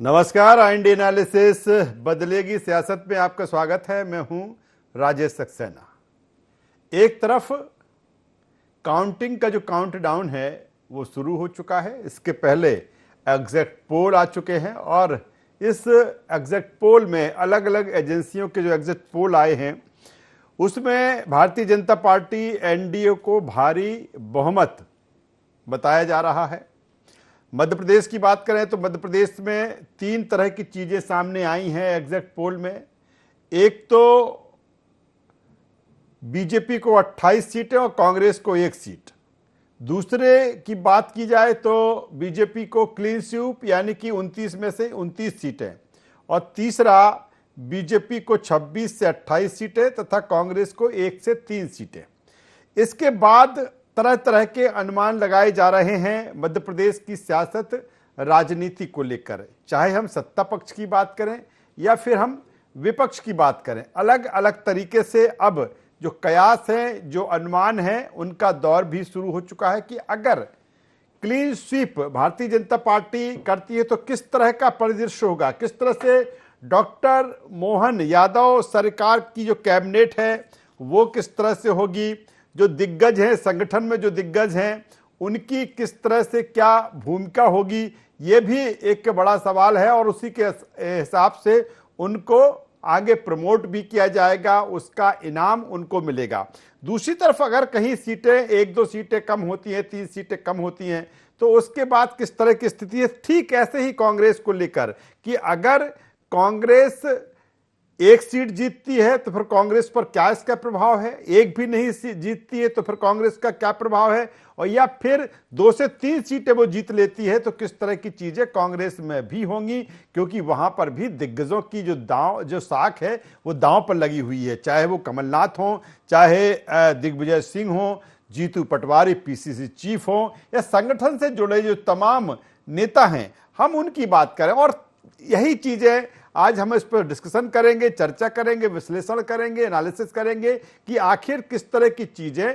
नमस्कार, IND analysis बदलेगी सियासत में आपका स्वागत है। मैं हूं राजेश सक्सेना। एक तरफ काउंटिंग का जो काउंटडाउन है वो शुरू हो चुका है। इसके पहले एग्जैक्ट पोल आ चुके हैं और इस एग्जैक्ट पोल में अलग अलग एजेंसियों के जो एग्जैक्ट पोल आए हैं उसमें भारतीय जनता पार्टी एनडीए को भारी बहुमत बताया जा रहा है। मध्य प्रदेश की बात करें तो मध्य प्रदेश में तीन तरह की चीजें सामने आई हैं एग्जैक्ट पोल में। एक तो बीजेपी को 28 सीटें और कांग्रेस को 1 सीट। दूसरे की बात की जाए तो बीजेपी को क्लीन स्वीप यानी कि 29 में से 29 सीटें, और तीसरा बीजेपी को 26 से 28 सीटें तथा कांग्रेस को 1 से 3 सीटें। इसके बाद तरह तरह के अनुमान लगाए जा रहे हैं मध्य प्रदेश की सियासत राजनीति को लेकर, चाहे हम सत्ता पक्ष की बात करें या फिर हम विपक्ष की बात करें। अलग अलग तरीके से अब जो कयास हैं, जो अनुमान हैं, उनका दौर भी शुरू हो चुका है कि अगर clean sweep Bharatiya Janata party करती है तो किस तरह का परिदृश्य होगा, किस तरह से डॉक्टर मोहन यादव सरकार की जो कैबिनेट है वो किस तरह से होगी, जो दिग्गज हैं संगठन में, जो दिग्गज हैं उनकी किस तरह से क्या भूमिका होगी, ये भी एक बड़ा सवाल है। और उसी के हिसाब से उनको आगे प्रमोट भी किया जाएगा, उसका इनाम उनको मिलेगा। दूसरी तरफ अगर कहीं सीटें 1-2 सीटें कम होती हैं, 3 सीटें कम होती हैं, तो उसके बाद किस तरह की स्थिति है। ठीक ऐसे ही कांग्रेस को लेकर कि अगर कांग्रेस 1 सीट जीतती है तो फिर कांग्रेस पर क्या इसका प्रभाव है, एक भी नहीं जीतती है तो फिर कांग्रेस का क्या प्रभाव है, और या फिर 2 से 3 सीटें वो जीत लेती है तो किस तरह की चीजें कांग्रेस में भी होंगी, क्योंकि वहां पर भी दिग्गजों की जो साख है वो दांव पर लगी हुई है। चाहे वो कमलनाथ हो, चाहे दिग्विजय सिंह हो, जीतू पटवारी पीसीसी चीफ हो, या संगठन से जुड़े जो तमाम नेता हैं, हम उनकी बात करें। और यही चीजें आज हम इस पर डिस्कशन करेंगे, चर्चा करेंगे, विश्लेषण करेंगे, एनालिसिस करेंगे कि आखिर किस तरह की चीजें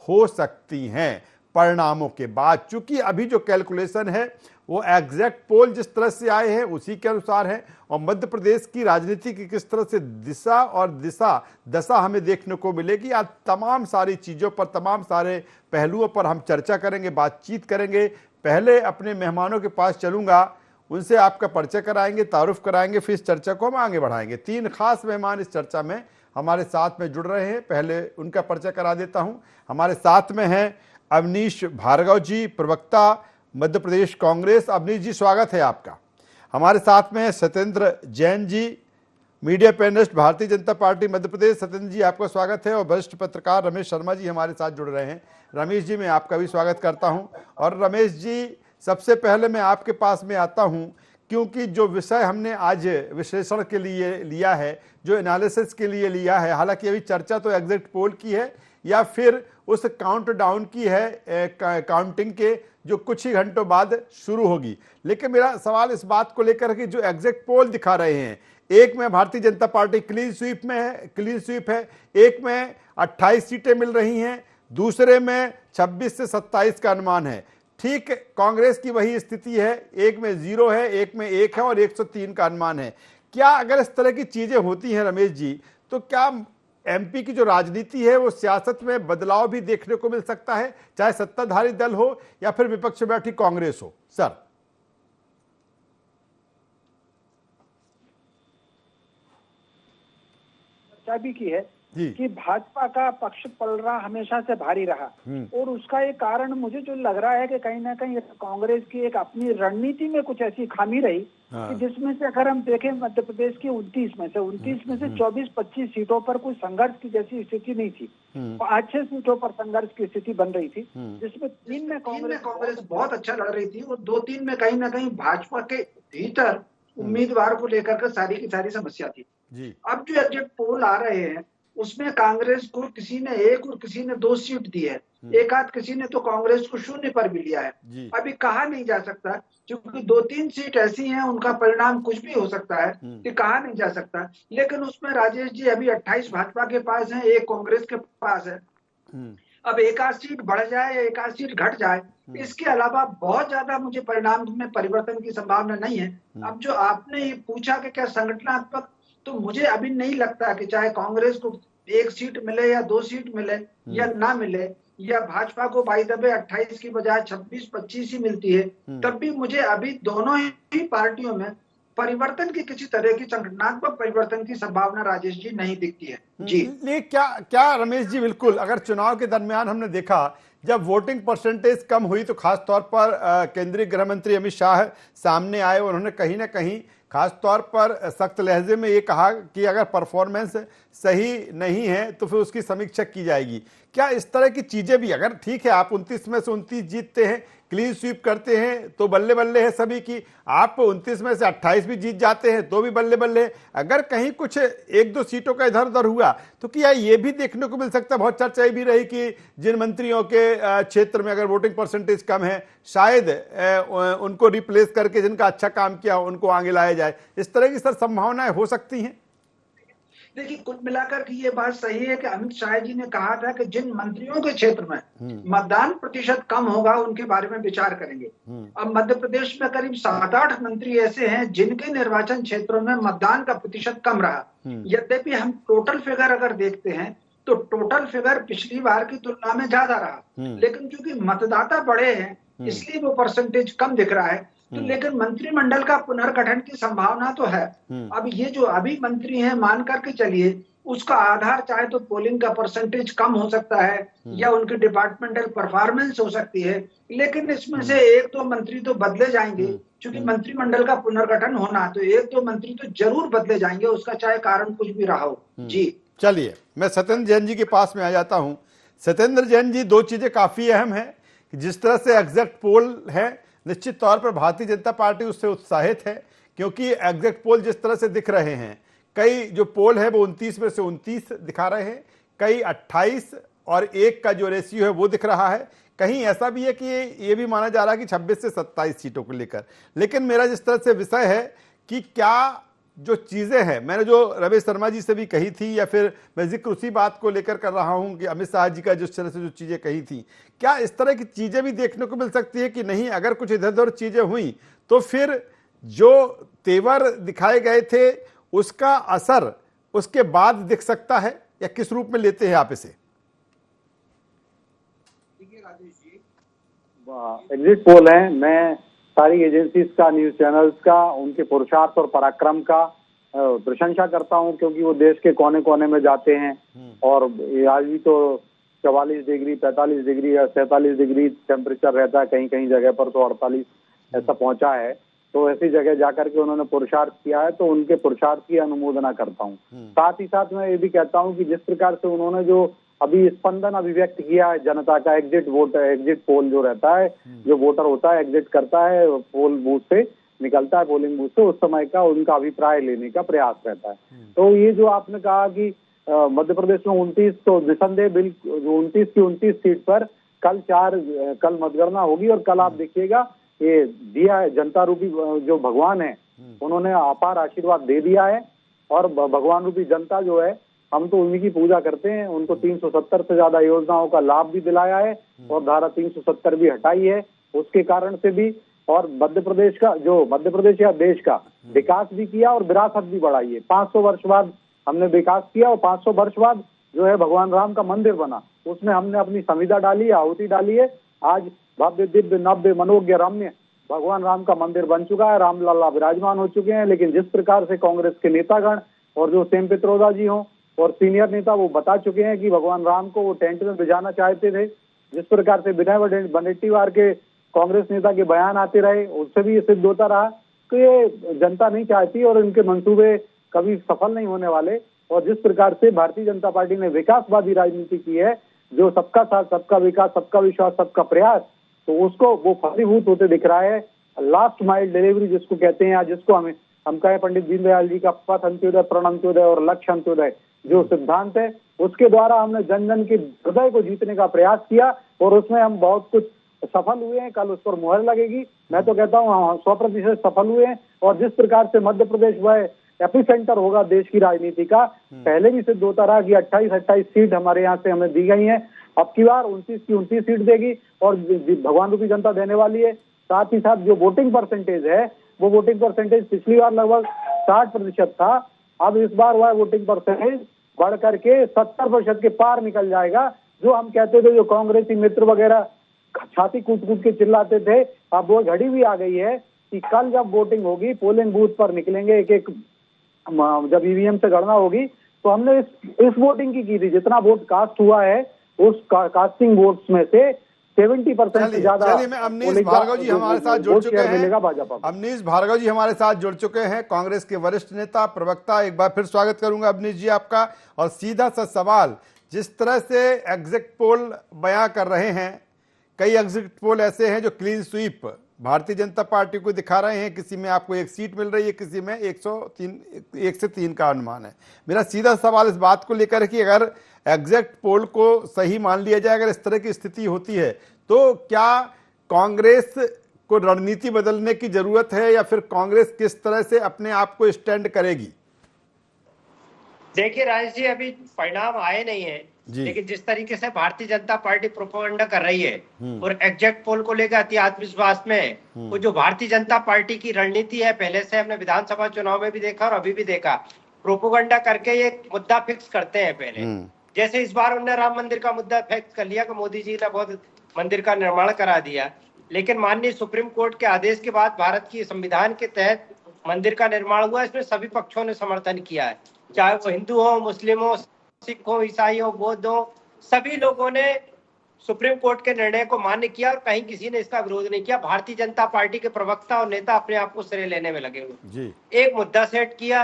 हो सकती हैं परिणामों के बाद। चूंकि अभी जो कैलकुलेशन है वो एग्जैक्ट पोल जिस तरह से आए हैं उसी के अनुसार है, और मध्य प्रदेश की राजनीति की किस तरह से दिशा और दशा हमें देखने को मिलेगी। आज तमाम सारी चीजों पर, तमाम सारे पहलुओं पर हम चर्चा करेंगे, बातचीत करेंगे। पहले अपने मेहमानों के पास चलूंगा, उनसे आपका परिचय कराएंगे, तारुफ कराएंगे, फिर इस चर्चा को हम आगे बढ़ाएंगे। 3 खास मेहमान इस चर्चा में हमारे साथ में जुड़ रहे हैं। पहले उनका परिचय करा देता हूं। हमारे साथ में हैं अवनीश भार्गव जी, प्रवक्ता मध्य प्रदेश कांग्रेस। अवनीश जी, स्वागत है आपका। हमारे साथ में है Satyendra Jain ji, media panelist Bharatiya Janata party Madhya Pradesh. Satyendra जी, आपका स्वागत है। और वरिष्ठ पत्रकार रमेश शर्मा जी हमारे साथ जुड़ रहे हैं। रमेश जी, मैं आपका भी स्वागत करता हूं। और रमेश जी, सबसे पहले मैं आपके पास में आता हूं क्योंकि जो विषय हमने आज विश्लेषण के लिए लिया है, जो एनालिसिस के लिए लिया है, हालांकि अभी चर्चा तो एग्जैक्ट पोल की है या फिर उस काउंटडाउन की है, काउंटिंग के जो कुछ ही घंटों बाद शुरू होगी। लेकिन मेरा सवाल इस बात को लेकर कि जो एग्जैक्ट पोल दिखा रहे हैं, एक में Bharatiya Janata party clean sweep है, एक में 28 सीटें मिल रही हैं, दूसरे में 26 से 27 का अनुमान है। ठीक कांग्रेस की वही स्थिति है, एक में 0 है, एक में 1 है और 103 का अनुमान है। क्या अगर इस तरह की चीजें होती हैं रमेश जी, तो क्या एमपी की जो राजनीति है वो सियासत में बदलाव भी देखने को मिल सकता है, चाहे सत्ताधारी दल हो या फिर विपक्ष में बैठी कांग्रेस हो? सर, चर्चा भी की है कि भाजपा का पक्ष पलड़ा हमेशा से भारी रहा, और उसका एक कारण मुझे जो लग रहा है कि कहीं ना कहीं कांग्रेस की एक अपनी रणनीति में कुछ ऐसी खामी रही कि जिसमें से अगर हम देखें मध्य प्रदेश की 29 में से 24-25 सीटों पर कोई संघर्ष की जैसी स्थिति नहीं थी। 5-6 सीटों पर संघर्ष की स्थिति बन रही थी, जिसमें 3 में कांग्रेस बहुत अच्छा लड़ रही थी और 2-3 में कहीं ना कहीं भाजपा के भीतर उम्मीदवार को लेकर के सारी की सारी समस्या थी। अब जो एग्जिट पोल आ रहे हैं उसमें कांग्रेस को किसी ने 1 और किसी ने 2 सीट दी है, एक आध किसी ने तो कांग्रेस को 0 पर भी लिया है। अभी कहा नहीं जा सकता, क्योंकि 2-3 सीट ऐसी हैं उनका परिणाम कुछ भी हो सकता है कि कहा नहीं जा सकता। लेकिन उसमें राजेश जी अभी 28 भाजपा के पास है, 1 कांग्रेस के पास है। अब एक आध सीट बढ़ जाए या एक आध सीट घट जाए, इसके अलावा बहुत ज्यादा मुझे परिणाम में परिवर्तन की संभावना नहीं है। अब जो आपने ये पूछा कि क्या संगठनात्मक, तो मुझे अभी नहीं लगता कि चाहे कांग्रेस को एक सीट मिले या 2 सीट मिले या ना मिले, या भाजपा को बाई द वे 28 की बजाय 26-25 ही मिलती है, तब भी मुझे अभी दोनों ही पार्टियों में परिवर्तन की, किसी तरह की संगठनात्मक परिवर्तन की संभावना राजेश जी नहीं दिखती है जी। नहीं, क्या क्या रमेश जी, बिल्कुल, अगर चुनाव के दरमियान हमने देखा जब वोटिंग परसेंटेज कम हुई तो खास तौर पर केंद्रीय गृह मंत्री अमित शाह सामने आए और उन्होंने कहीं ना कहीं खास तौर पर सख्त लहजे में ये कहा कि अगर परफॉर्मेंस सही नहीं है तो फिर उसकी समीक्षा की जाएगी। क्या इस तरह की चीजें भी, अगर ठीक है आप 29 में से 29 जीतते हैं, क्लीन स्वीप करते हैं तो बल्ले बल्ले है सभी की, आप 29 में से 28 भी जीत जाते हैं तो भी बल्ले बल्ले, अगर कहीं कुछ 1-2 सीटों का इधर उधर हुआ तो क्या ये भी देखने को मिल सकता है, बहुत चर्चा भी रही कि जिन मंत्रियों के क्षेत्र में अगर वोटिंग परसेंटेज कम है शायद उनको रिप्लेस करके जिनका अच्छा काम किया उनको आगे लाया जाए, इस तरह की सर संभावनाएं हो सकती हैं? देखिए, कुल मिलाकर के ये बात सही है कि अमित शाह जी ने कहा था कि जिन मंत्रियों के क्षेत्र में मतदान प्रतिशत कम होगा उनके बारे में विचार करेंगे। अब मध्य प्रदेश में करीब 7-8 मंत्री ऐसे हैं जिनके निर्वाचन क्षेत्रों में मतदान का प्रतिशत कम रहा। यद्यपि हम टोटल फिगर अगर देखते हैं तो टोटल फिगर पिछली बार की तुलना में ज्यादा रहा, लेकिन क्योंकि मतदाता बढ़े हैं इसलिए वो परसेंटेज कम दिख रहा है। तो लेकिन मंत्रिमंडल का पुनर्गठन की संभावना तो है। अब ये जो अभी मंत्री हैं, मान करके चलिए, उसका आधार चाहे तो पोलिंग का परसेंटेज कम हो सकता है या उनकी डिपार्टमेंटल परफॉर्मेंस हो सकती है, लेकिन इसमें से 1-2 मंत्री तो बदले जाएंगे, क्योंकि मंत्रिमंडल का पुनर्गठन होना, तो 1-2 मंत्री तो जरूर बदले जाएंगे, उसका चाहे कारण कुछ भी रहा हो जी। चलिए, मैं सत्येंद्र जैन जी के पास में आ जाता हूं। सत्येंद्र जैन जी, 2 चीजें काफी अहम है कि जिस तरह से एग्जैक्ट पोल है, निश्चित तौर पर भारतीय जनता पार्टी उससे उत्साहित है, क्योंकि एग्जैक्ट पोल जिस तरह से दिख रहे हैं, कई जो पोल है वो 29 में से 29 दिखा रहे हैं, कई 28 और 1 का जो रेशियो है वो दिख रहा है, कहीं ऐसा भी है कि ये भी माना जा रहा है कि 26 से 27 सीटों को लेकर। लेकिन मेरा जिस तरह से विषय है कि क्या जो चीजें हैं, मैंने जो रमेश शर्मा जी से भी कही थी, या फिर मैं जिक्र उसी बात को लेकर कर रहा हूं कि अमित शाह जी का जिस तरह से जो चीजें कही थी, क्या इस तरह की चीजें भी देखने को मिल सकती है कि नहीं, अगर कुछ इधर उधर चीजें हुई तो फिर जो तेवर दिखाए गए थे उसका असर उसके बाद दिख सकता है, या किस रूप में लेते हैं आप इसे? देखिए राजेश जी, एग्जिट पोल है, मैं सारी एजेंसीज का, न्यूज चैनल्स का, उनके पुरुषार्थ और पराक्रम का प्रशंसा करता हूं, क्योंकि वो देश के कोने कोने में जाते हैं और आज भी तो 44 डिग्री, 45 डिग्री या 47 डिग्री टेम्परेचर रहता है, कहीं कहीं जगह पर तो 48 ऐसा पहुंचा है। तो ऐसी जगह जाकर के उन्होंने पुरुषार्थ किया है, तो उनके पुरुषार्थ की अनुमोदना करता हूँ। साथ ही साथ मैं ये भी कहता हूँ कि जिस प्रकार से उन्होंने जो अभी स्पंदन अभिव्यक्त किया है जनता का, एग्जिट वोट, एग्जिट पोल जो रहता है, जो वोटर होता है एग्जिट करता है, पोल बूथ से निकलता है, पोलिंग बूथ से, उस समय का उनका अभिप्राय लेने का प्रयास रहता है। तो ये जो आपने कहा कि मध्य प्रदेश में 29, तो निसंदेह 29 की 29 सीट पर कल मतगणना होगी, और कल आप देखिएगा ये दिया जनता रूपी जो भगवान है उन्होंने अपार आशीर्वाद दे दिया है, और भगवान रूपी जनता जो है, हम तो उन्हीं की पूजा करते हैं, उनको 370 से ज्यादा योजनाओं का लाभ भी दिलाया है और धारा 370 भी हटाई है, उसके कारण से भी, और मध्य प्रदेश का, जो मध्य प्रदेश या देश का विकास भी किया और विरासत भी बढ़ाई है। 500 वर्ष बाद हमने विकास किया, और 500 वर्ष बाद जो है भगवान राम का मंदिर बना, उसमें हमने अपनी संविदा डाली है, आहुति डाली है। आज भव्य दिव्य नव्य मनोज्ञ रम्य भगवान राम का मंदिर बन चुका है, रामलला विराजमान हो चुके हैं। लेकिन जिस प्रकार से कांग्रेस के नेतागण और जो सेम पित्रोदा जी हों और सीनियर नेता, वो बता चुके हैं कि भगवान राम को वो टेंट में भिजाना चाहते थे, जिस प्रकार से विनय वडेट्टीवार के कांग्रेस नेता के बयान आते रहे, उससे भी ये सिद्ध होता रहा कि ये जनता नहीं चाहती और इनके मंसूबे कभी सफल नहीं होने वाले। और जिस प्रकार से भारतीय जनता पार्टी ने विकासवादी राजनीति की है, जो सबका साथ, सबका विकास, सबका विश्वास, सबका प्रयास, तो उसको वो फलीभूत होते दिख रहा है। लास्ट माइल डिलीवरी जिसको कहते हैं, या जिसको हम कहें पंडित दीनदयाल जी का पथ अंत्योदय, प्रण अंत्योदय और लक्ष्य अंत्योदय जो सिद्धांत है, उसके द्वारा हमने जन जन के हृदय को जीतने का प्रयास किया, और उसमें हम बहुत कुछ सफल हुए हैं। कल उस पर मुहर लगेगी। मैं तो कहता हूँ 100% सफल हुए हैं। और जिस प्रकार से मध्य प्रदेश वह एपिसेंटर होगा देश की राजनीति का, पहले भी सिद्ध होता रहा कि 28 सीट हमारे यहाँ से हमें दी गई हैं। अब की बार 29 की 29 सीट देगी और भगवान रूपी जनता देने वाली है। साथ ही साथ जो वोटिंग परसेंटेज है, वो वोटिंग परसेंटेज पिछली बार लगभग 60% था, अब इस बार वह वोटिंग परसेंटेज बढ़ करके 70% के पार निकल जाएगा। जो हम कहते थे, जो कांग्रेसी मित्र वगैरह छाती कूद कूद के चिल्लाते थे, अब वो घड़ी भी आ गई है कि कल जब वोटिंग होगी, पोलिंग बूथ पर निकलेंगे एक एक, जब ईवीएम से गणना होगी, तो हमने इस वोटिंग की थी, जितना वोट कास्ट हुआ है उस कास्टिंग वोट्स में से 70% से ज्यादा। चलिए, मैं अमनीश भार्गव जी हमारे साथ जुड़ चुके हैं। भाजपा। अमनीश भार्गव जी हमारे साथ जुड़ चुके हैं, कांग्रेस के वरिष्ठ नेता, प्रवक्ता। एक बार फिर स्वागत करूंगा अमनीश जी आपका। और सीधा सा सवाल, जिस तरह से एग्जिट पोल बयां कर रहे हैं, कई एग्जिट पोल ऐसे हैं जो clean sweep Bharatiya Janata party को दिखा रहे हैं, किसी में आपको 1 सीट मिल रही है, किसी में 1 से 3 का अनुमान है। मेरा सीधा सवाल इस बात को लेकर कि अगर एग्जिट पोल को सही मान लिया जाए, अगर इस तरह की स्थिति होती है, तो क्या कांग्रेस को रणनीति बदलने की जरूरत है, या फिर कांग्रेस किस तरह से अपने आप को स्टैंड करेगी? देखिए राजेश जी, अभी परिणाम आए नहीं है, लेकिन जिस तरीके से भारतीय जनता पार्टी प्रोपेगेंडा कर रही है और एग्जिट पोल को लेकर अति आत्मविश्वास में, वो जो भारतीय जनता पार्टी की रणनीति है, पहले से हमने विधानसभा चुनाव में भी देखा और अभी भी देखा, प्रोपेगेंडा करके ये मुद्दा फिक्स करते हैं पहले। जैसे इस बार उन्होंने राम मंदिर का मुद्दा फिक्स कर लिया कि मोदी जी ने बहुत मंदिर का निर्माण करा दिया, लेकिन माननीय सुप्रीम कोर्ट के आदेश के बाद भारत की संविधान के तहत मंदिर का निर्माण हुआ, इसमें सभी पक्षों ने समर्थन किया है, चाहे वो हिंदू हो, मुस्लिम हो, सिख हो, ईसाई हो, बौद्ध हो, सभी लोगों ने सुप्रीम कोर्ट के निर्णय को मान्य किया और कहीं किसी ने इसका विरोध नहीं किया। भारतीय जनता पार्टी के प्रवक्ता और नेता अपने आप को श्रेय लेने में लगे हुए। एक मुद्दा सेट किया,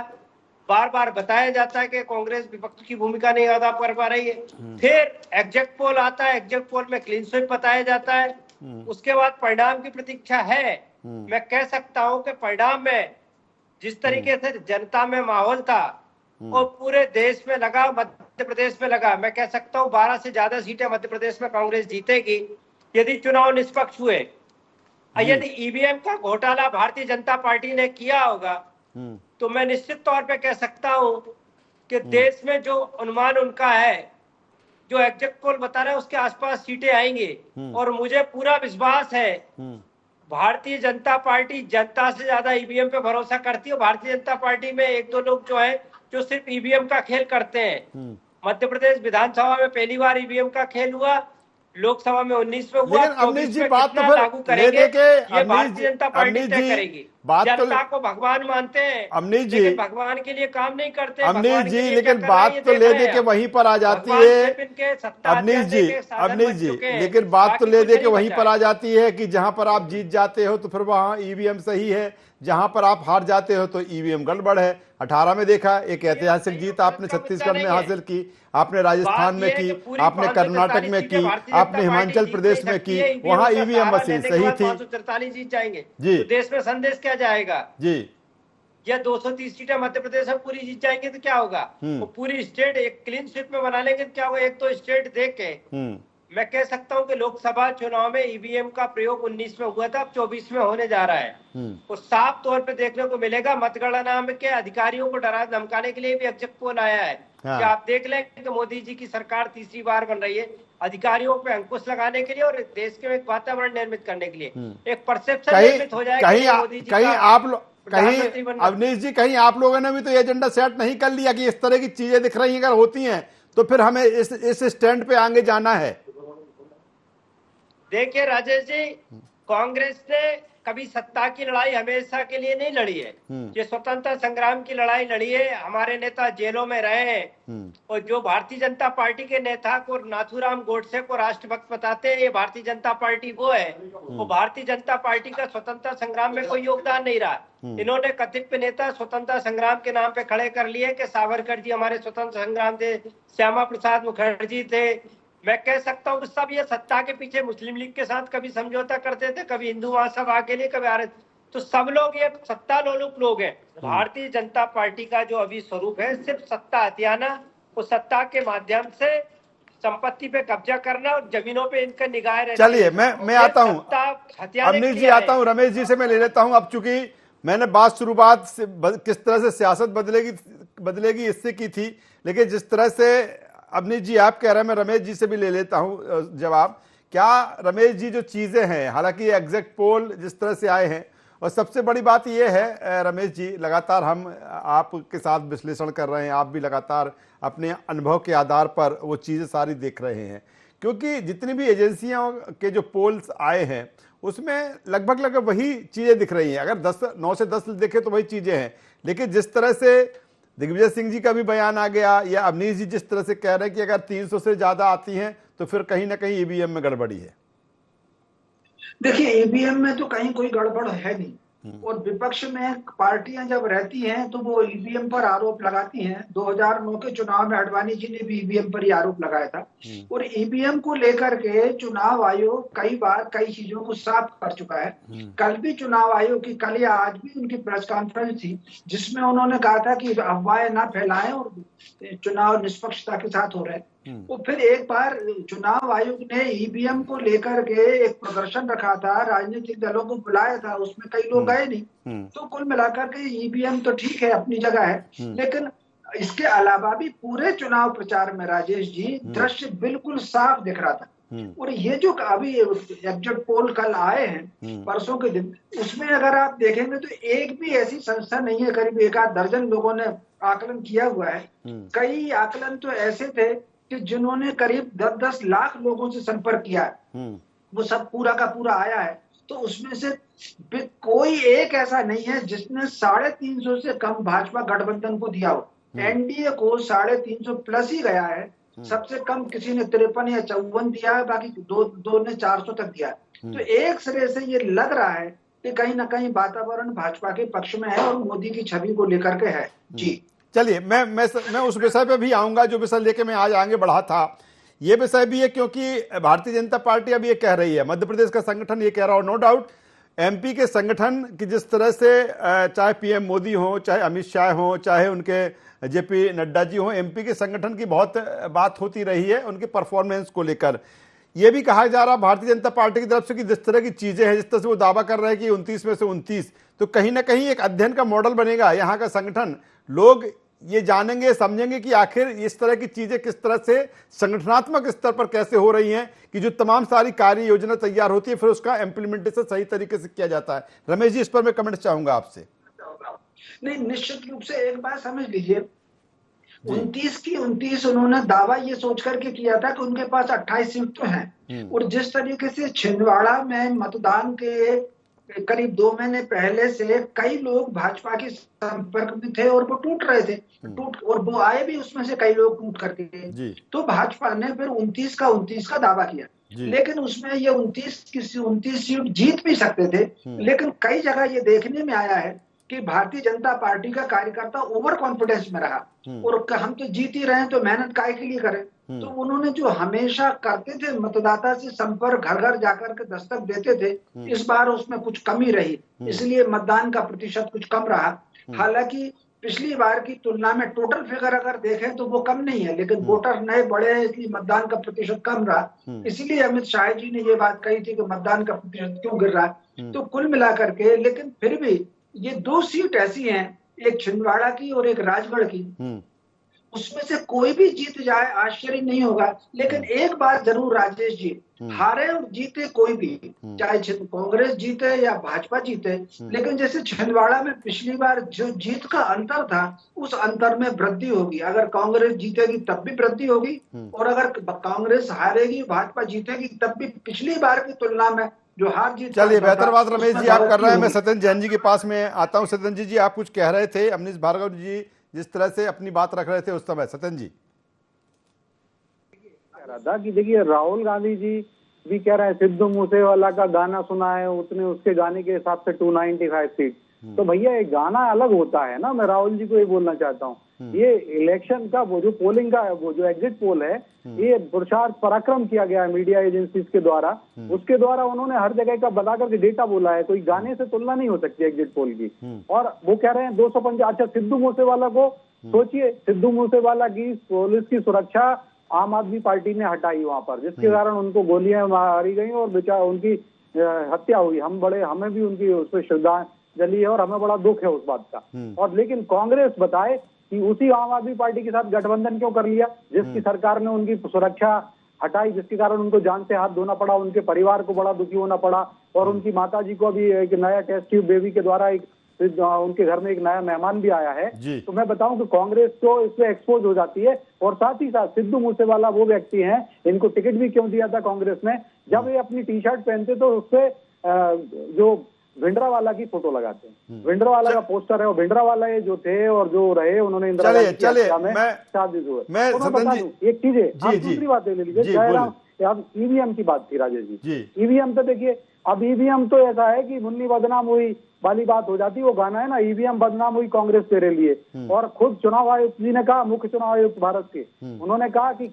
बार बार बताया जाता है कि कांग्रेस विपक्ष की भूमिका नहीं अदा कर पा रही है, फिर एग्जिट पोल आता है, एग्जिट पोल में क्लीन स्वीप बताया जाता है, उसके बाद परिणाम की प्रतीक्षा है। मैं कह सकता हूं कि परिणाम में जिस तरीके से जनता में माहौल था और पूरे देश में लगा, मध्य प्रदेश में लगा, मैं कह सकता हूं 12 से ज्यादा सीटें मध्य प्रदेश में कांग्रेस जीतेगी यदि चुनाव निष्पक्ष हुए। यदि ईवीएम का घोटाला भारतीय जनता पार्टी ने किया होगा, तो मैं निश्चित तौर पे कह सकता हूं कि देश में जो अनुमान उनका है, जो एग्जिट पोल बता रहे हैं, उसके आसपास सीटें आएंगी। और मुझे पूरा विश्वास है भारतीय जनता पार्टी जनता से ज्यादा ईवीएम पे भरोसा करती है। भारतीय जनता पार्टी में 1-2 लोग जो है जो सिर्फ ईवीएम का खेल करते हैं। मध्य प्रदेश विधानसभा में पहली बार ईवीएम का खेल हुआ, लोकसभा में 19 में हुआ, 24 में कितना लागू करेंगे ये भारतीय जनता पार्टी तय करेगी। जनता को भगवान मानते हैं अमनीश जी, लेकिन भगवान के लिए काम नहीं करते अमनीश जी, लेकिन बात तो ले दे के वहीं पर आ जाती है अमनीश जी, लेकिन बात तो ले दे के वहीं पर आ जाती है कि जहां पर आप जीत जाते हो तो फिर वहां ईवीएम सही है, जहां पर आप हार जाते हो तो ईवीएम गड़बड़ है। 18 में देखा, एक ऐतिहासिक जीत आपने छत्तीसगढ़ में हासिल की, आपने राजस्थान में की, आपने कर्नाटक में की, आपने हिमाचल प्रदेश में की, वहां ईवीएम मशीन सही थी। 543 जीत जाएंगे जी, तो देश में संदेश क्या जाएगा जी? या 230 सीटें मध्य प्रदेश में पूरी जीत जाएंगे तो क्या होगा? वो पूरी स्टेट एक क्लीन स्वीप में बना लेंगे तो क्या होगा? एक तो स्टेट देख के मैं कह सकता हूं कि लोकसभा चुनाव में ईवीएम का प्रयोग 19 में हुआ था, अब 24 में होने जा रहा है। तो साफ तौर पे देखने को मिलेगा। मतगणना में के अधिकारियों को डरा धमकाने के लिए भी एग्जिट पोल आया है कि आप देख लें कि मोदी जी की सरकार तीसरी बार बन रही है, अधिकारियों पे अंकुश लगाने के लिए और देश के एक वातावरण निर्मित करने के लिए, एक परसेप्शन निर्मित हो जाएगा। कहीं अवनीश जी, कहीं आप लोगों ने भी तो एजेंडा सेट नहीं कर लिया कि इस तरह की चीजें दिख रही अगर होती हैं तो फिर हमें इस स्टैंड पे आगे जाना है? देखिए राजेश जी, कांग्रेस ने कभी सत्ता की लड़ाई हमेशा के लिए नहीं लड़ी है, ये स्वतंत्रता संग्राम की लड़ाई लड़ी है। हमारे नेता जेलों में रहे हैं और जो भारतीय जनता पार्टी के नेता को नाथूराम गोडसे को राष्ट्रभक्त बताते हैं, ये भारतीय जनता पार्टी वो है। वो भारतीय जनता पार्टी का स्वतंत्रता संग्राम में कोई योगदान नहीं रहा। इन्होंने कथित नेता स्वतंत्रता संग्राम के नाम पे खड़े कर लिए कि सावरकर जी हमारे स्वतंत्र संग्राम थे, श्यामा प्रसाद मुखर्जी थे। मैं कह सकता हूँ सब ये सत्ता के पीछे मुस्लिम लीग के साथ कभी समझौता करते थे, कभी हिंदू महासभा के लिए, कभी आरएस, तो सब लोग ये सत्ता लोलुप लोग हैं। भारतीय जनता पार्टी का जो अभी स्वरूप है सिर्फ सत्ता हथियाना, उस सत्ता के माध्यम से संपत्ति पे कब्जा करना और जमीनों पे इनका निगाह रहना। चलिए मैं आता हूँ अमनीश जी, आता हूँ रमेश जी से मैं ले लेता हूँ। अब चूंकि मैंने बात शुरुआत से किस तरह से सियासत बदलेगी इससे की थी, लेकिन जिस तरह से अवनीश जी आप कह रहे हैं, मैं रमेश जी से भी ले लेता हूं जवाब। क्या रमेश जी जो चीजें हैं, हालांकि एग्जैक्ट पोल जिस तरह से आए हैं, और सबसे बड़ी बात यह है रमेश जी, लगातार हम आपके साथ विश्लेषण कर रहे हैं, आप भी लगातार अपने अनुभव के आधार पर वो चीज़ें सारी देख रहे हैं, क्योंकि जितनी भी एजेंसियों के जो पोल्स आए हैं उसमें लगभग वही चीज़ें दिख रही हैं। अगर 9 से 10 देखें तो वही चीज़ें हैं, लेकिन जिस तरह से दिग्विजय सिंह जी का भी बयान आ गया, या अवनीश जी जिस तरह से कह रहे हैं कि अगर 300 से ज़्यादा आती हैं तो फिर कहीं ना कहीं ईवीएम में गड़बड़ी है। देखिए, ईवीएम में तो कहीं कोई गड़बड़ है नहीं, और विपक्ष में पार्टियां जब रहती हैं तो वो ईवीएम पर आरोप लगाती हैं। 2009 के चुनाव में अडवाणी जी ने भी ईवीएम पर ही आरोप लगाया था, और ईवीएम को लेकर के चुनाव आयोग कई बार कई चीजों को साफ कर चुका है। कल भी चुनाव आयोग की, कल या आज भी उनकी प्रेस कॉन्फ्रेंस थी, जिसमें उन्होंने कहा था कि अफवाहें ना फैलाएं और चुनाव निष्पक्षता के साथ हो रहे हैं। तो फिर एक बार चुनाव आयोग ने ईवीएम को लेकर के एक प्रदर्शन रखा था, राजनीतिक दलों को बुलाया था, उसमें कई लोग गए नहीं। तो कुल मिलाकर के ईवीएम तो ठीक है, अपनी जगह है, लेकिन इसके अलावा भी पूरे चुनाव प्रचार में राजेश जी दृश्य बिल्कुल साफ दिख रहा था। और ये जो अभी एग्जिट पोल कल आए हैं परसों के दिन, उसमें अगर आप देखेंगे तो एक भी ऐसी संस्था नहीं है, करीब 1 दर्जन लोगों ने आकलन किया हुआ है। कई आकलन तो ऐसे थे कि जिन्होंने करीब 10-10 लाख लोगों से संपर्क किया है, वो सब पूरा का पूरा आया है। तो उसमें से कोई एक ऐसा नहीं है जिसने 350 से कम भाजपा गठबंधन को दिया हो। एनडीए को 350 प्लस ही गया है, सबसे कम किसी ने 53 या 54 दिया है, बाकी दो ने 400 तक दिया है। तो एक सिरे से ये लग रहा है कि कहीं ना कहीं वातावरण भाजपा के पक्ष में है और मोदी की छवि को लेकर के है। जी चलिए, मैं उस विषय पे भी आऊंगा जो विषय लेके मैं आज आगे बढ़ा था। ये विषय भी है क्योंकि भारतीय जनता पार्टी अब ये कह रही है, मध्य प्रदेश का संगठन ये कह रहा हो, नो डाउट एमपी के संगठन की जिस तरह से चाहे पीएम मोदी हो, चाहे अमित शाह हो, चाहे उनके जेपी नड्डा जी हो, एमपी के संगठन की बहुत बात होती रही है उनके परफॉर्मेंस को लेकर। ये भी कहा जा रहा भारतीय जनता पार्टी की तरफ से कि जिस तरह की चीजें हैं, जिस तरह से वो दावा कर रहे हैं कि 29 में से 29, तो कहीं ना कहीं एक अध्ययन का मॉडल बनेगा यहाँ का संगठन। लोग ये जानेंगे, समझेंगे कि आखिर इस तरह की चीजें किस तरह से संगठनात्मक स्तर पर कैसे हो रही हैं, कि जो तमाम सारी कार्य योजना तैयार होती है फिर उसका इम्प्लीमेंटेशन सही तरीके से किया जाता है। रमेश जी, इस पर मैं कमेंट चाहूंगा आपसे। नहीं, निश्चित रूप से एक बात समझ लीजिए, 29 की 29 उन्होंने दावा ये सोच करके किया था कि उनके पास 28 सीट तो हैं, और जिस तरीके से छिंदवाड़ा में मतदान के करीब 2 महीने पहले से कई लोग भाजपा के संपर्क में थे और वो टूट रहे थे, और वो आए भी, उसमें से कई लोग टूट करके, तो भाजपा ने फिर 29 का दावा किया। लेकिन उसमें ये 29 सीट जीत भी सकते थे, लेकिन कई जगह ये देखने में आया है कि भारतीय जनता पार्टी का कार्यकर्ता ओवर कॉन्फिडेंस में रहा, और हम तो जीत ही रहे हैं तो मेहनत काहे के लिए करें। तो उन्होंने जो हमेशा करते थे, मतदाता से संपर्क, घर घर जाकर के दस्तक देते थे, इस बार उसमें कुछ कमी रही, इसलिए मतदान का प्रतिशत कुछ कम रहा। हालांकि पिछली बार की तुलना में टोटल फिगर अगर देखें तो वो कम नहीं है, लेकिन वोटर नए बढ़े हैं, इसलिए मतदान का प्रतिशत कम रहा। इसीलिए अमित शाह जी ने ये बात कही थी कि मतदान का प्रतिशत क्यों गिर रहा है। तो कुल मिलाकर के, लेकिन फिर भी ये 2 सीट ऐसी हैं, एक छिंदवाड़ा की और एक राजगढ़ की, उसमें से कोई भी जीत जाए आश्चर्य नहीं होगा। लेकिन एक बात जरूर राजेश जी, हारे और जीते कोई भी, चाहे कांग्रेस जीते या भाजपा जीते, लेकिन जैसे छिंदवाड़ा में पिछली बार जो जीत का अंतर था, उस अंतर में वृद्धि होगी। अगर कांग्रेस जीतेगी तब भी वृद्धि होगी, और अगर कांग्रेस हारेगी, भाजपा जीतेगी, तब भी पिछली बार की तुलना में जो हार जीत। चलिए, बेहतर बात रमेश जी आप कर रहे हैं। मैं सत्येंद्र जैन जी के पास में आता हूं। सत्येंद्र जी, आप कुछ कह रहे थे, अमनीश भार्गव जी जिस तरह से अपनी बात रख रहे थे उस समय। सत्येंद्र जी कह रहा था कि देखिए, राहुल गांधी जी भी कह रहे हैं सिद्धू मूसेवाला का गाना सुना है, उसने उसके गाने के हिसाब से 295 सीट। तो भैया एक गाना अलग होता है ना, मैं राहुल जी को ये बोलना चाहता हूँ। ये इलेक्शन का वो जो पोलिंग का वो जो एग्जिट पोल है, ये प्रचार पराक्रम किया गया है मीडिया एजेंसीज के द्वारा। उसके द्वारा उन्होंने हर जगह का बता करके डेटा बोला है, कोई गाने से तुलना नहीं हो सकती एग्जिट पोल की। और वो कह रहे हैं 250। अच्छा, सिद्धू मूसेवाला को सोचिए, सिद्धू मूसेवाला की पुलिस की सुरक्षा आम आदमी पार्टी ने हटाई वहां पर, जिसके कारण उनको गोलियां मारी गई और बेचारा उनकी हत्या हुई। हमें भी उनकी उस पर श्रद्धांजलि है और हमें बड़ा दुख है उस बात का। और लेकिन कांग्रेस बताए कि उसी आम आदमी पार्टी के साथ गठबंधन क्यों कर लिया, जिसकी सरकार ने उनकी सुरक्षा हटाई, जिसके कारण उनको जान से हाथ धोना पड़ा, उनके परिवार को बड़ा दुखी होना पड़ा, और उनकी माताजी को अभी एक नया टेस्ट ट्यूब बेबी के द्वारा एक उनके घर में एक नया मेहमान भी आया है। तो मैं बताऊं कि कांग्रेस तो इसमें एक्सपोज हो जाती है। और साथ ही साथ सिद्धू मूसेवाला वो व्यक्ति हैं, इनको टिकट भी क्यों दिया था कांग्रेस ने, जब ये अपनी टी शर्ट पहनते तो उससे जो भिंडरावाला की फोटो लगाते हैं, भिंडरावाला का पोस्टर है, और भिंडरावाला ये जो थे और जो रहे उन्होंने इंदिरा गांधी की हत्या में शादी हुए। मैं बता दूं एक चीज है, आप दूसरी बात ले लीजिए, जयराम अब ईवीएम की बात थी राजेश जी, ईवीएम तो देखिए अब ईवीएम तो ऐसा है कि मुन्नी बदनाम हुई वाली बात हो जाती है, वो गाना है ना, ईवीएम बदनाम हुई कांग्रेस तेरे लिए। और खुद चुनाव आयुक्त जी ने कहा, मुख्य चुनाव आयुक्त भारत के, उन्होंने कहा कि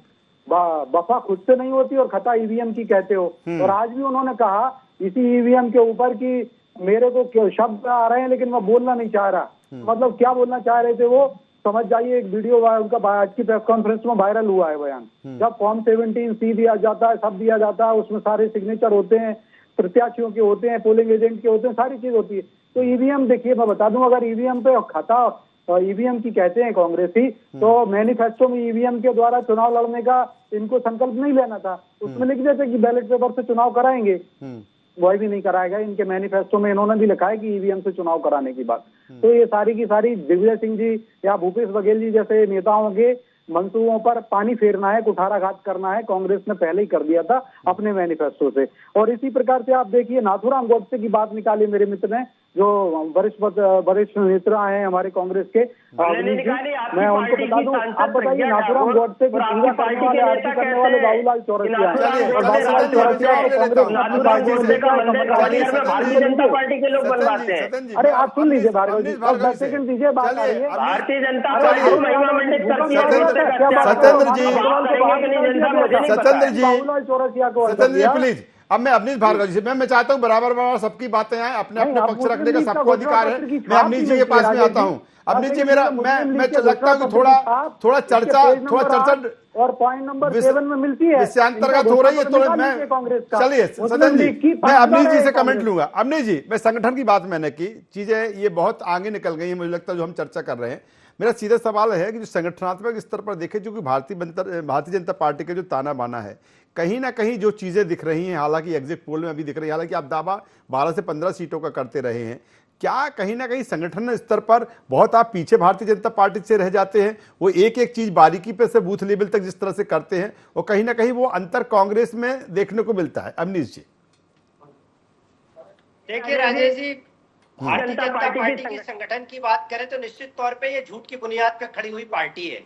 वफा खुद से नहीं होती और खता ईवीएम की कहते हो। और आज भी उन्होंने कहा इसी ईवीएम के ऊपर कि मेरे को शब्द आ रहे हैं लेकिन मैं बोलना नहीं चाह रहा। मतलब क्या बोलना चाह रहे थे वो समझ जाइए। एक वीडियो उनका आज की प्रेस कॉन्फ्रेंस में वायरल हुआ है बयान, जब फॉर्म 17C दिया जाता है, सब दिया जाता है, उसमें सारे सिग्नेचर होते हैं, प्रत्याशियों के होते हैं, पोलिंग एजेंट के होते हैं, सारी चीज होती है। तो ईवीएम देखिए, मैं बता दूं, अगर ईवीएम पे खाता ईवीएम की कहते हैं कांग्रेसी, तो मैनिफेस्टो में ईवीएम के द्वारा चुनाव लड़ने का इनको संकल्प नहीं लेना था, उसमें लिख देते कि बैलेट पेपर से चुनाव कराएंगे, वही भी नहीं कराएगा। इनके मैनिफेस्टो में इन्होंने भी लिखा है कि ईवीएम से चुनाव कराने की बात। तो ये सारी की सारी दिग्विजय सिंह जी या भूपेश बघेल जी जैसे नेताओं के मंसूबों पर पानी फेरना है, कुठाराघात करना है, कांग्रेस ने पहले ही कर दिया था अपने मैनिफेस्टो से। और इसी प्रकार से आप देखिए, नाथूराम गोडसे की बात निकाली मेरे मित्र ने, जो वरिष्ठ नेता हैं हमारे कांग्रेस के, मैं उनको बता दूं, आप बताइए नाथूराम गोडसे की पूजा करने वाले बाबूलाल चौरसिया हैं, और बाबूलाल चौरसिया को भारतीय जनता पार्टी के लोग बनवाते हैं। अरे आप सुन लीजिए भार्गव जी, 10 सेकंड दीजिए, बात आ रही है। भारतीय जनता पार्टी महिमा मंडित करती है। सत्येंद्र जी प्लीज, अब मैं अवनीश भार्गव जी से मैं चाहता हूं बराबर सबकी बातें आए, अपने अपने पक्ष रखने का सबको अधिकार है। मैं अवनीश जी के पास में आता हूं। अवनीश जी मेरा मैं लगता है कि थोड़ा चर्चा और पॉइंट नंबर 7 में मिलती है, विषयांतर्गत हो रही है, तो मैं चलिए सदन जी, मैं अवनीश जी से कमेंट लूंगा। अवनीश जी, मैं संगठन की बात मैंने की, चीजें ये बहुत आगे निकल गई है, मुझे लगता है जो हम चर्चा कर रहे हैं। मेरा सीधा सवाल है कि जो संगठनात्मक स्तर पर देखें, जो कि भारतीय जनता पार्टी का जो ताना बाना है, कहीं ना कहीं जो चीजें दिख रही हैं, हालांकि एग्जिट पोल में अभी दिख रही है, हालांकि आप दावा 12 से 15 सीटों का करते रहे हैं, क्या कहीं ना कहीं संगठन स्तर पर बहुत आप पीछे भारतीय जनता पार्टी से रह जाते हैं? वो एक एक चीज बारीकी पे से बूथ लेवल तक जिस तरह से करते हैं, वो कहीं ना कहीं वो अंतर कांग्रेस में देखने को मिलता है। अवनीश जी देखिए राजेश जी, भारतीय जनता पार्टी की संगठन की बात करें तो निश्चित तौर पे ये झूठ की बुनियाद पर खड़ी हुई पार्टी है।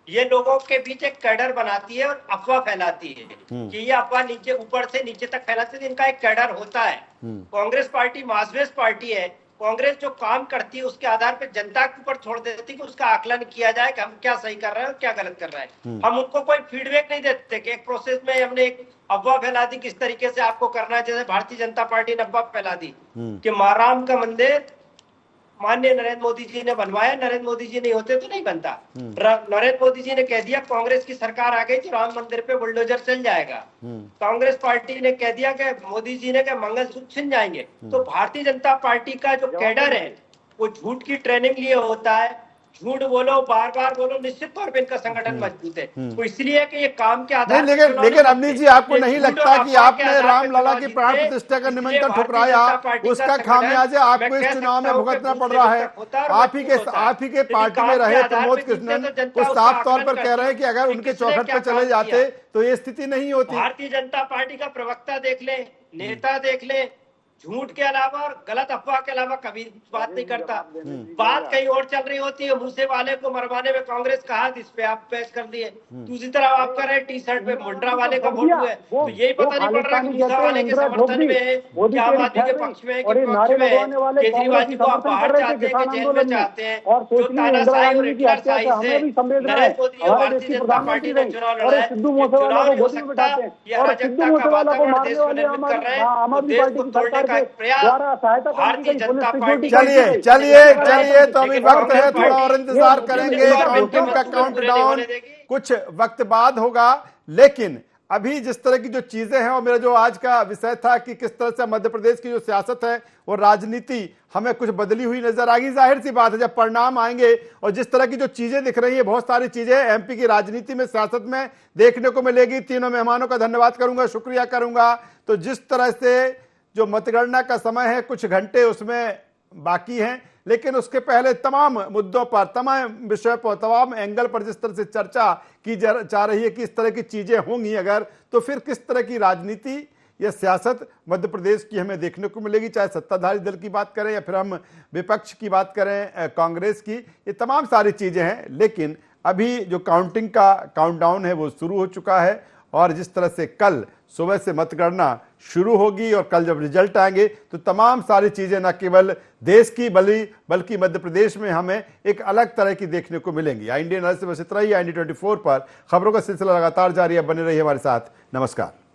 ये लोगों के बीच एक कैडर बनाती है और अफवाह फैलाती है कि ये अफवाह नीचे ऊपर से नीचे तक फैलाती है। इनका एक कैडर होता है। कांग्रेस पार्टी मासवेस पार्टी है। कांग्रेस जो काम करती है उसके आधार पर जनता के ऊपर छोड़ देती है कि उसका आकलन किया जाए कि हम क्या सही कर रहे हैं और क्या गलत कर रहे हैं। हम उनको कोई फीडबैक नहीं देते कि एक प्रोसेस में हमने एक अफवाह फैला दी किस तरीके से आपको करना है। जैसे भारतीय जनता पार्टी ने अफवाह फैला दी कि राम का मंदिर माननीय नरेंद्र मोदी जी ने बनवाया, नरेंद्र मोदी जी नहीं होते तो नहीं बनता। नरेंद्र मोदी जी ने कह दिया कांग्रेस की सरकार आ गई तो राम मंदिर पे बुलडोजर चल जाएगा। कांग्रेस पार्टी ने कह दिया कि मोदी जी ने कहा मंगलसूत्र छिन जाएंगे। तो भारतीय जनता पार्टी का जो कैडर है वो झूठ की ट्रेनिंग लिए होता है। झूठ बोलो, बार बार बोलो, निश्चित तौर पे इनका संगठन मजबूत है। तो इसलिए कि ये काम के आधार लेकिन अवनीश जी, आपको नहीं लगता कि आपने रामलला की प्राण प्रतिष्ठा का निमंत्रण ठुकराया, उसका खामियाजा आपको इस चुनाव में भुगतना पड़ रहा है? आप ही के पार्टी में रहे प्रमोद कृष्णन वो साफ तौर पर कह रहे हैं कि अगर उनके चौखट पर चले जाते तो ये स्थिति नहीं होती। भारतीय जनता पार्टी का प्रवक्ता देख ले, नेता देख ले, झूठ के अलावा और गलत अफवाह के अलावा कभी बात नहीं करता। बात कहीं और चल रही होती है। मूसे वाले को मरवाने में कांग्रेस का हाथ, इस पे आप पेश कर दिए। दूसरी तरफ आप कर रहे टी शर्ट पे मुंड्रा वाले का वोट हुआ है, तो यही पता नहीं पड़ रहा कि मूसा वाले के समर्थन में है, क्या आम आदमी के पक्ष में है कि पक्ष में है। केजरीवाल जी को आप बाहर चाहते हैं कि जेल में चाहते हैं। जो तानाशाही और हिटलरशाही से नरेंद्र मोदी और भारतीय जनता पार्टी ने चुनाव लड़ा है, चुनाव नहीं हो सकता। ये अराजकता का वातावरण देश में निर्मित कर रहे हैं। देश को तोड़ने का प्रयास भारतीय जनता पार्टी। चलिए तो अभी वक्त है, थोड़ा और इंतजार करेंगे। काउंटिंग का काउंटडाउन कुछ वक्त बाद होगा, लेकिन अभी जिस तरह की जो चीजें हैं, और मेरा जो आज का विषय था कि किस तरह से मध्य प्रदेश की जो सियासत है और राजनीति हमें कुछ बदली हुई नजर आ गई। जाहिर सी बात है जब परिणाम आएंगे और जिस तरह की जो चीजें दिख रही है, बहुत सारी चीजें एमपी की राजनीति में, सियासत में देखने को मिलेगी। तीनों मेहमानों का धन्यवाद करूंगा, शुक्रिया करूंगा। तो जिस तरह से जो मतगणना का समय है, कुछ घंटे उसमें बाकी हैं, लेकिन उसके पहले तमाम मुद्दों पर, तमाम विषय पर, तमाम एंगल पर जिस तरह से चर्चा की जा रही है कि इस तरह की चीजें होंगी अगर, तो फिर किस तरह की राजनीति या सियासत मध्य प्रदेश की हमें देखने को मिलेगी, चाहे सत्ताधारी दल की बात करें या फिर हम विपक्ष की बात करें, कांग्रेस की, ये तमाम सारी चीजें हैं। लेकिन अभी जो काउंटिंग का काउंटडाउन है वो शुरू हो चुका है, और जिस तरह से कल सुबह से मतगणना शुरू होगी और कल जब रिजल्ट आएंगे तो तमाम सारी चीजें न केवल देश की बल्कि मध्य प्रदेश में हमें एक अलग तरह की देखने को मिलेंगी। इंडियन एनालिसिस बस इतना ही। IND 24 पर खबरों का सिलसिला लगातार जारी है, बने रहिए हमारे साथ। नमस्कार।